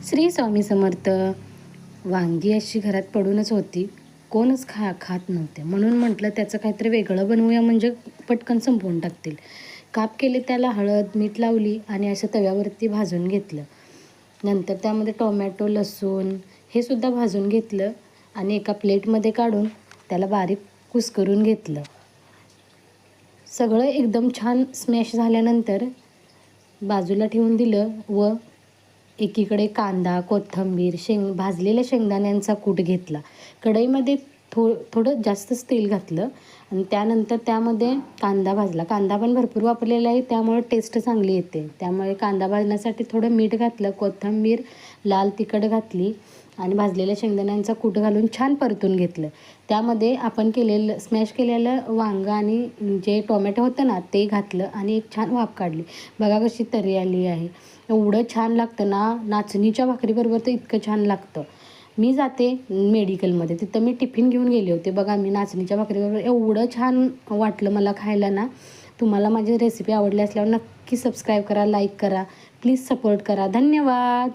श्री स्वामी समर्थ. वांगी अशी घरात पडूनच होती, कोणच खात नव्हते. म्हणून म्हटलं त्याचं काहीतरी वेगळं बनवूया, म्हणजे पटकन संपवून टाकतील. काप केले, त्याला हळद मीठ लावली आणि असं तव्यावरती भाजून घेतलं. नंतर त्यामध्ये टोमॅटो, लसूण हे सुद्धा भाजून घेतलं आणि एका प्लेटमध्ये काढून त्याला बारीक कुस्करून घेतलं. सगळं एकदम छान स्मॅश झाल्यानंतर बाजूला ठेवून दिलं व एकीकडे कांदा, कोथिंबीर, भाजलेल्या शेंगदाण्यांचा कूट घेतला. कढईमध्ये थोडं जास्तच तेल घातलं आणि त्यानंतर त्यामध्ये कांदा भाजला. कांदा पण भरपूर वापरलेला आहे, त्यामुळे टेस्ट चांगली येते. त्यामुळे कांदा भाजण्यासाठी थोडं मीठ घातलं, कोथिंबीर, लाल तिखट घातली आणि भाजलेल्या शेंगदाण्यांचा कूट घालून छान परतून घेतलं. त्यामध्ये आपण स्मॅश केलेलं वांगं आणि जे टोमॅटो होतं ना ते घातलं आणि एक छान वाफ काढली. बघा कशी तर्री आली आहे. एवढं छान लागतं ना, नाचणीच्या भाकरीबरोबर तर इतकं छान लागतं. मी जाते मेडिकलमध्ये, तिथं मी टिफिन घेऊन गेले होते. बघा, मी नाचणीच्या भाकरीबरोबर एवढं छान वाटलं मला खायला ना. तुम्हाला माझी रेसिपी आवडली असल्यावर नक्की सबस्क्राईब करा, लाईक करा, प्लीज सपोर्ट करा. धन्यवाद.